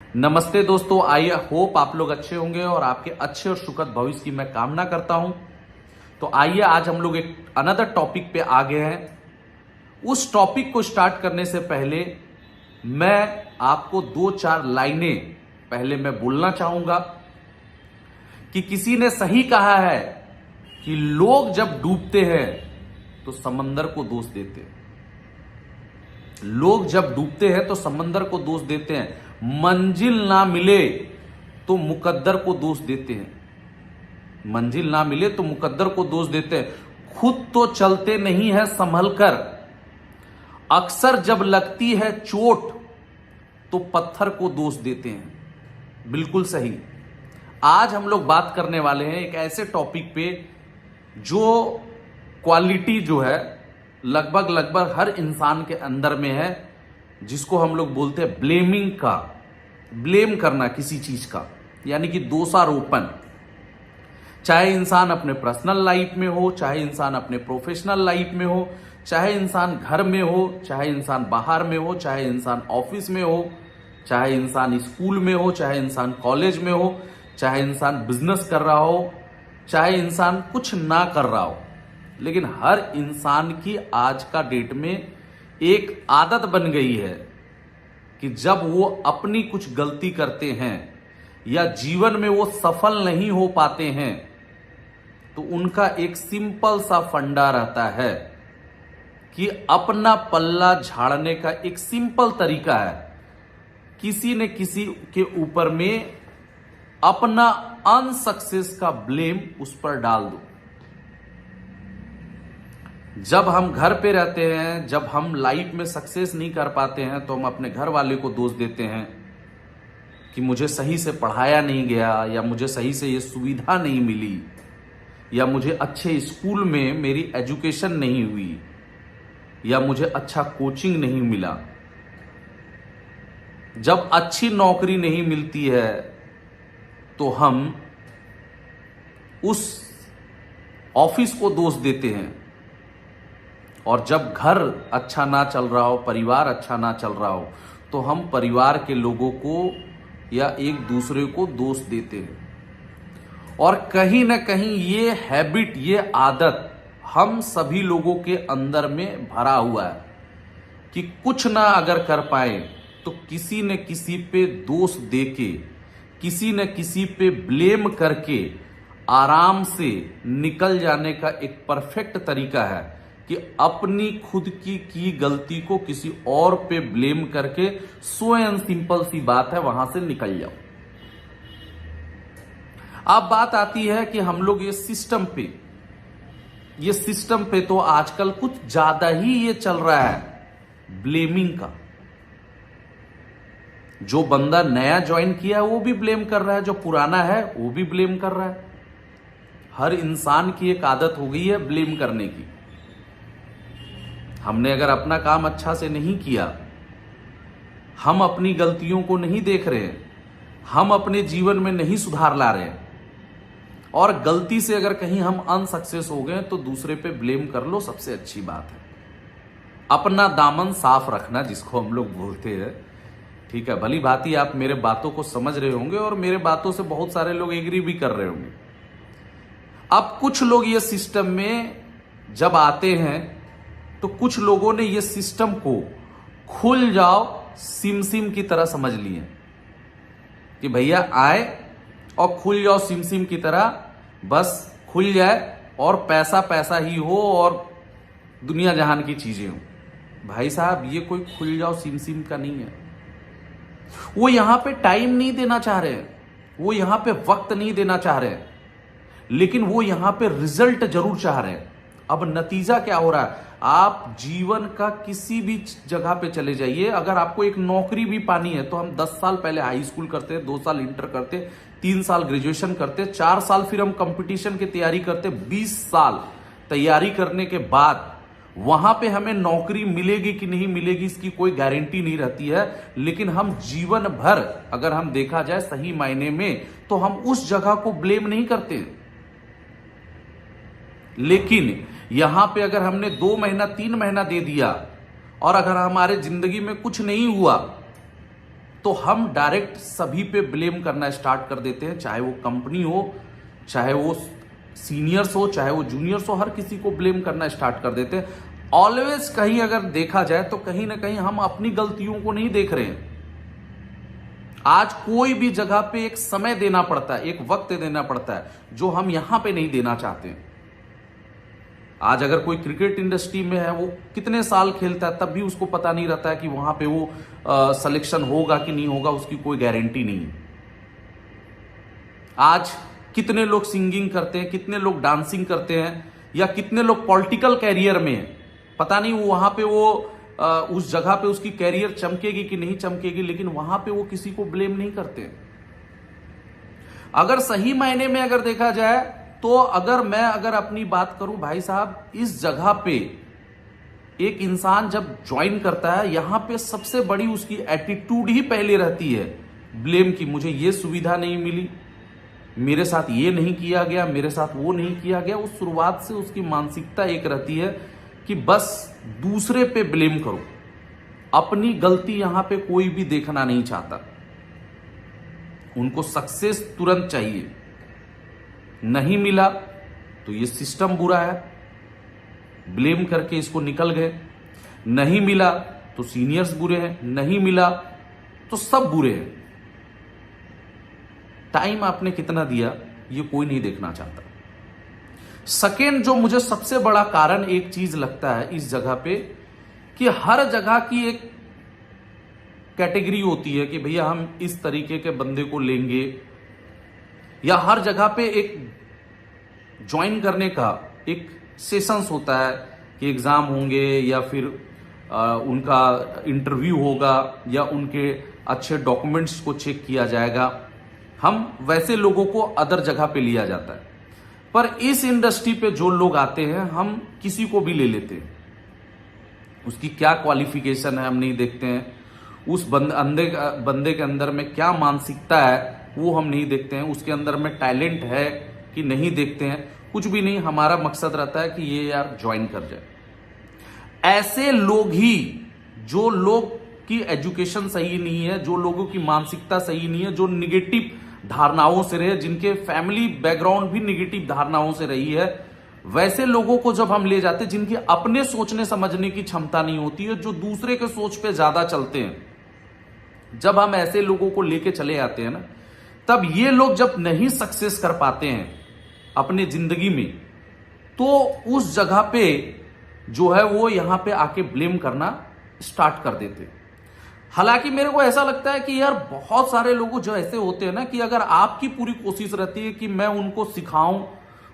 नमस्ते दोस्तों, I hope आप लोग अच्छे होंगे और आपके अच्छे और सुखद भविष्य की मैं कामना करता हूं। तो आइए आज हम लोग एक अनदर टॉपिक पे आ गए हैं। उस टॉपिक को स्टार्ट करने से पहले मैं आपको दो चार लाइनें पहले मैं बोलना चाहूंगा कि किसी ने सही कहा है कि लोग जब डूबते हैं तो समंदर को दोष देते हैं। लोग जब डूबते हैं तो समंदर को दोष देते हैं, मंजिल ना मिले तो मुकद्दर को दोष देते हैं। मंजिल ना मिले तो मुकद्दर को दोष देते हैं। खुद तो चलते नहीं है संभल कर, अक्सर जब लगती है चोट तो पत्थर को दोष देते हैं। बिल्कुल सही। आज हम लोग बात करने वाले हैं एक ऐसे टॉपिक पे जो क्वालिटी जो है लगभग हर इंसान के अंदर में है, जिसको हम लोग बोलते हैं ब्लेमिंग का। ब्लेम करना किसी चीज का, यानी कि दोषारोपण। चाहे इंसान अपने पर्सनल लाइफ में हो, चाहे इंसान अपने प्रोफेशनल लाइफ में हो, चाहे इंसान घर में हो, चाहे इंसान बाहर में हो, चाहे इंसान ऑफिस में हो, चाहे इंसान स्कूल में हो, चाहे इंसान कॉलेज में हो, चाहे इंसान बिजनेस कर रहा हो, चाहे इंसान कुछ ना कर रहा हो, लेकिन हर इंसान की आज का डेट में एक आदत बन गई है कि जब वो अपनी कुछ गलती करते हैं या जीवन में वो सफल नहीं हो पाते हैं तो उनका एक सिंपल सा फंडा रहता है कि अपना पल्ला झाड़ने का एक सिंपल तरीका है, किसी न किसी के ऊपर में अपना अनसक्सेस का ब्लेम उस पर डाल दो। जब हम घर पे रहते हैं, जब हम लाइफ में सक्सेस नहीं कर पाते हैं तो हम अपने घर वाले को दोष देते हैं कि मुझे सही से पढ़ाया नहीं गया, या मुझे सही से ये सुविधा नहीं मिली, या मुझे अच्छे स्कूल में मेरी एजुकेशन नहीं हुई, या मुझे अच्छा कोचिंग नहीं मिला। जब अच्छी नौकरी नहीं मिलती है तो हम उस ऑफिस को दोष देते हैं, और जब घर अच्छा ना चल रहा हो, परिवार अच्छा ना चल रहा हो, तो हम परिवार के लोगों को या एक दूसरे को दोष देते हैं। और कहीं ना कहीं ये हैबिट, ये आदत हम सभी लोगों के अंदर में भरा हुआ है कि कुछ ना अगर कर पाए तो किसी न किसी पे दोष देके, किसी न किसी पे ब्लेम करके आराम से निकल जाने का एक परफेक्ट तरीका है कि अपनी खुद की गलती को किसी और पे ब्लेम करके स्वयं, सिंपल सी बात है, वहां से निकल जाओ। अब बात आती है कि हम लोग ये सिस्टम पे तो आजकल कुछ ज्यादा ही ये चल रहा है ब्लेमिंग का। जो बंदा नया ज्वाइन किया है वो भी ब्लेम कर रहा है, जो पुराना है वो भी ब्लेम कर रहा है। हर इंसान की एक आदत हो गई है ब्लेम करने की। हमने अगर अपना काम अच्छा से नहीं किया, हम अपनी गलतियों को नहीं देख रहे, हम अपने जीवन में नहीं सुधार ला रहे, और गलती से अगर कहीं हम अनसक्सेस हो गए तो दूसरे पे ब्लेम कर लो, सबसे अच्छी बात है। अपना दामन साफ रखना, जिसको हम लोग बोलते हैं, ठीक है। भली भांति आप मेरे बातों को समझ रहे होंगे और मेरे बातों से बहुत सारे लोग एग्री भी कर रहे होंगे। अब कुछ लोग ये सिस्टम में जब आते हैं तो कुछ लोगों ने ये सिस्टम को खुल जाओ सिमसिम की तरह समझ लिए कि भैया आए और खुल जाओ सिमसिम की तरह, बस खुल जाए और पैसा पैसा ही हो और दुनिया जहान की चीजें हो। भाई साहब, ये कोई खुल जाओ सिमसिम का नहीं है। वो यहां पे टाइम नहीं देना चाह रहे हैं, वो यहां पे वक्त नहीं देना चाह रहे हैं, लेकिन वो यहां पे रिजल्ट जरूर चाह रहे हैं। अब नतीजा क्या हो रहा है, आप जीवन का किसी भी जगह पे चले जाइए, अगर आपको एक नौकरी भी पानी है तो हम 10 साल पहले हाई स्कूल करते, 2 साल इंटर करते, 3 साल ग्रेजुएशन करते, 4 साल फिर हम कंपटीशन की तैयारी करते, 20 साल तैयारी करने के बाद वहां पे हमें नौकरी मिलेगी कि नहीं मिलेगी इसकी कोई गारंटी नहीं रहती है। लेकिन हम जीवन भर, अगर हम देखा जाए सही मायने में, तो हम उस जगह को ब्लेम नहीं करते। लेकिन यहां पे अगर हमने 2 महीना 3 महीना दे दिया और अगर हमारे जिंदगी में कुछ नहीं हुआ तो हम डायरेक्ट सभी पे ब्लेम करना स्टार्ट कर देते हैं, चाहे वो कंपनी हो, चाहे वो सीनियर्स हो, चाहे वो जूनियर्स हो, हर किसी को ब्लेम करना स्टार्ट कर देते हैं। ऑलवेज कहीं अगर देखा जाए तो कहीं ना कहीं हम अपनी गलतियों को नहीं देख रहे हैं। आज कोई भी जगह पे एक समय देना पड़ता है, एक वक्त देना पड़ता है, जो हम यहां पे नहीं देना चाहते हैं। आज अगर कोई क्रिकेट इंडस्ट्री में है, वो कितने साल खेलता है, तब भी उसको पता नहीं रहता है कि वहां पे वो सिलेक्शन होगा कि नहीं होगा, उसकी कोई गारंटी नहीं है। आज कितने लोग सिंगिंग करते हैं, कितने लोग डांसिंग करते हैं, या कितने लोग पॉलिटिकल कैरियर में हैं, पता नहीं वो वहां पे वो उस जगह पे उसकी कैरियर चमकेगी कि नहीं चमकेगी, लेकिन वहां पे वो किसी को ब्लेम नहीं करते। अगर सही मायने में अगर देखा जाए तो अगर अपनी बात करूं भाई साहब, इस जगह पे एक इंसान जब ज्वाइन करता है, यहां पे सबसे बड़ी उसकी एटीट्यूड ही पहले रहती है ब्लेम की। मुझे ये सुविधा नहीं मिली, मेरे साथ ये नहीं किया गया, मेरे साथ वो नहीं किया गया। उस शुरुआत से उसकी मानसिकता एक रहती है कि बस दूसरे पे ब्लेम करो, अपनी गलती यहां पे कोई भी देखना नहीं चाहता। उनको सक्सेस तुरंत चाहिए, नहीं मिला तो ये सिस्टम बुरा है, ब्लेम करके इसको निकल गए। नहीं मिला तो सीनियर्स बुरे हैं, नहीं मिला तो सब बुरे हैं। टाइम आपने कितना दिया ये कोई नहीं देखना चाहता। सेकेंड, जो मुझे सबसे बड़ा कारण एक चीज लगता है इस जगह पे, कि हर जगह की एक कैटेगरी होती है कि भैया हम इस तरीके के बंदे को लेंगे, या हर जगह पे एक ज्वाइन करने का एक सेशंस होता है कि एग्जाम होंगे, या फिर उनका इंटरव्यू होगा, या उनके अच्छे डॉक्यूमेंट्स को चेक किया जाएगा। हम वैसे लोगों को अदर जगह पे लिया जाता है, पर इस इंडस्ट्री पे जो लोग आते हैं, हम किसी को भी ले लेते हैं। उसकी क्या क्वालिफिकेशन है हम नहीं देखते हैं, उस बंदे के अंदर में क्या मानसिकता है वो हम नहीं देखते हैं, उसके अंदर में टैलेंट है कि नहीं देखते हैं, कुछ भी नहीं। हमारा मकसद रहता है कि ये यार ज्वाइन कर जाए। ऐसे लोग ही, जो लोग की एजुकेशन सही नहीं है, जो लोगों की मानसिकता सही नहीं है, जो निगेटिव धारणाओं से रहे, जिनके फैमिली बैकग्राउंड भी निगेटिव धारणाओं से रही है, वैसे लोगों को जब हम ले जाते, जिनकी अपने सोचने समझने की क्षमता नहीं होती है, जो दूसरे के सोच पे ज्यादा चलते हैं, जब हम ऐसे लोगों को लेके चले आते हैं ना, तब ये लोग जब नहीं सक्सेस कर पाते हैं अपने जिंदगी में, तो उस जगह पे जो है वो यहां पे आके ब्लेम करना स्टार्ट कर देते हैं। हालांकि मेरे को ऐसा लगता है कि यार बहुत सारे लोग जो ऐसे होते हैं ना, कि अगर आपकी पूरी कोशिश रहती है कि मैं उनको सिखाऊं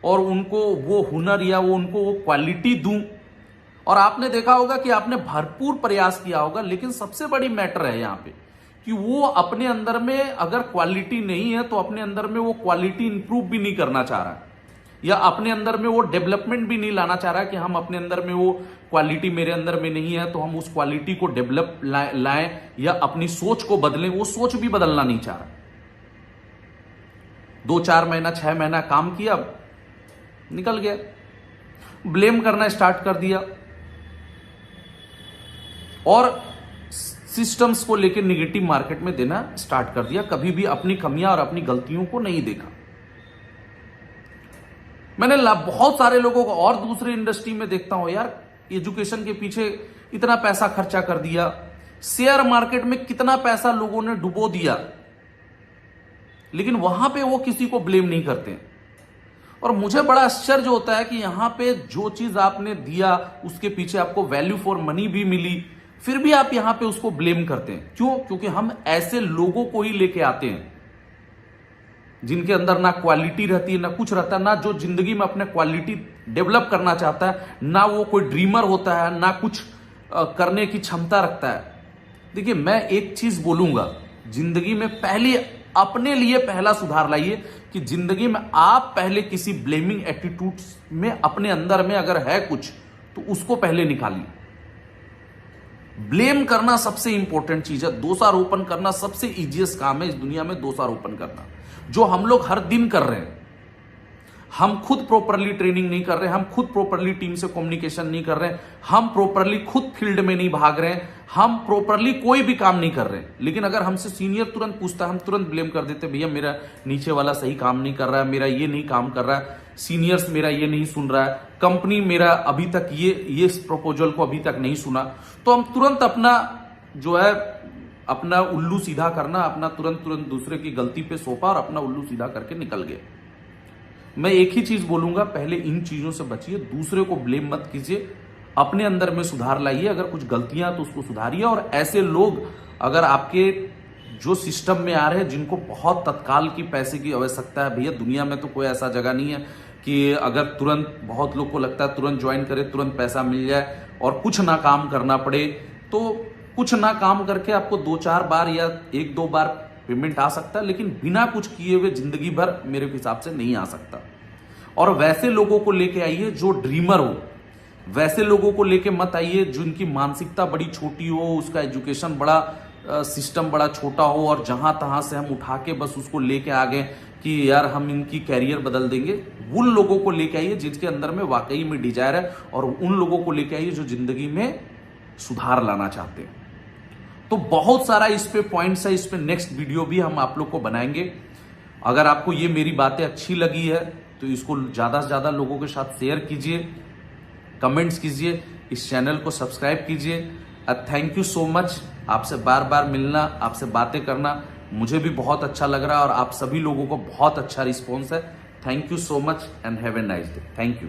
और उनको वो हुनर या वो उनको वो क्वालिटी दूं, और आपने देखा होगा कि आपने भरपूर प्रयास किया होगा, लेकिन सबसे बड़ी मैटर है यहां पे कि वो अपने अंदर में अगर क्वालिटी नहीं है तो अपने अंदर में वो क्वालिटी इंप्रूव भी नहीं करना चाह रहा है, या अपने अंदर में वो डेवलपमेंट भी नहीं लाना चाह रहा है कि हम अपने अंदर में वो क्वालिटी मेरे अंदर में नहीं है तो हम उस क्वालिटी को डेवलप लाएं या अपनी सोच को बदलें। वो सोच भी बदलना नहीं चाह रहा। 2-4 महीना 6 महीना काम किया, निकल गया, ब्लेम करना स्टार्ट कर दिया और सिस्टम्स को लेकर निगेटिव मार्केट में देना स्टार्ट कर दिया। कभी भी अपनी कमियां और अपनी गलतियों को नहीं देखा। मैंने बहुत सारे लोगों को और दूसरे इंडस्ट्री में देखता हूं, यार एजुकेशन के पीछे इतना पैसा खर्चा कर दिया, शेयर मार्केट में कितना पैसा लोगों ने डुबो दिया, लेकिन वहां पे वो किसी को ब्लेम नहीं करते। और मुझे बड़ा आश्चर्य होता है कि यहां पे जो चीज आपने दिया उसके पीछे आपको वैल्यू फॉर मनी भी मिली, फिर भी आप यहां पे उसको ब्लेम करते हैं। क्यों? क्योंकि हम ऐसे लोगों को ही लेके आते हैं जिनके अंदर ना क्वालिटी रहती है, ना कुछ रहता है, ना जो जिंदगी में अपने क्वालिटी डेवलप करना चाहता है, ना वो कोई ड्रीमर होता है, ना कुछ करने की क्षमता रखता है। देखिए, मैं एक चीज बोलूंगा, जिंदगी में पहले अपने लिए पहला सुधार लाइए कि जिंदगी में आप पहले किसी ब्लेमिंग एटीट्यूड में अपने अंदर में अगर है कुछ तो उसको पहले निकालिए। ब्लेम करना सबसे इंपॉर्टेंट चीज है। दोषारोपण करना सबसे इजीएस्ट काम है इस दुनिया में, दोषारोपण करना, जो हम लोग हर दिन कर रहे हैं। हम खुद प्रॉपरली ट्रेनिंग नहीं कर रहे, हम खुद प्रॉपरली टीम से कम्युनिकेशन नहीं कर रहे, हम प्रॉपरली खुद फील्ड में नहीं भाग रहे हैं, हम प्रॉपरली कोई भी काम नहीं कर रहे हैं। लेकिन अगर हमसे सीनियर तुरंत पूछता है, हम तुरंत ब्लेम कर देते, भैया मेरा नीचे वाला सही काम नहीं कर रहा है, मेरा ये नहीं काम कर रहा है, सीनियर्स मेरा ये नहीं सुन रहा है, कंपनी मेरा अभी तक ये इस प्रपोजल को अभी तक नहीं सुना, तो हम तुरंत अपना जो है अपना उल्लू सीधा करना, अपना तुरंत दूसरे की गलती पे सौंपा और अपना उल्लू सीधा करके निकल गए। मैं एक ही चीज बोलूंगा, पहले इन चीजों से बचिए, दूसरे को ब्लेम मत कीजिए, अपने अंदर में सुधार लाइए। अगर कुछ गलतियां तो उसको सुधारिए। और ऐसे लोग अगर आपके जो सिस्टम में आ रहे हैं, जिनको बहुत तत्काल की पैसे की आवश्यकता है, भैया दुनिया में तो कोई ऐसा जगह नहीं है कि अगर तुरंत, बहुत लोग को लगता है तुरंत ज्वाइन करे, तुरंत पैसा मिल जाए और कुछ ना काम करना पड़े। तो कुछ ना काम करके आपको 2-4 बार या 1-2 बार पेमेंट आ सकता है, लेकिन बिना कुछ किए हुए जिंदगी भर मेरे हिसाब से नहीं आ सकता। और वैसे लोगों को लेके आइए जो ड्रीमर हो, वैसे लोगों को लेके मत आइए जिनकी मानसिकता बड़ी छोटी हो, उसका एजुकेशन बड़ा सिस्टम बड़ा छोटा हो और जहां तहां से हम उठा के बस उसको लेके आ गए कि यार हम इनकी कैरियर बदल देंगे। उन लोगों को लेके आइए जिनके अंदर में वाकई में डिजायर है, और उन लोगों को लेके आइए जो जिंदगी में सुधार लाना चाहते हैं। तो बहुत सारा इस पे पॉइंट्स है, इस पे नेक्स्ट वीडियो भी हम आप लोग को बनाएंगे। अगर आपको ये मेरी बातें अच्छी लगी है तो इसको ज्यादा से ज्यादा लोगों के साथ शेयर कीजिए, कमेंट्स कीजिए, इस चैनल को सब्सक्राइब कीजिए। Thank you so much. आपसे बार बार मिलना, आपसे बातें करना मुझे भी बहुत अच्छा लग रहा है और आप सभी लोगों को बहुत अच्छा रिस्पॉन्स है। Thank you so much and have a nice day. Thank you.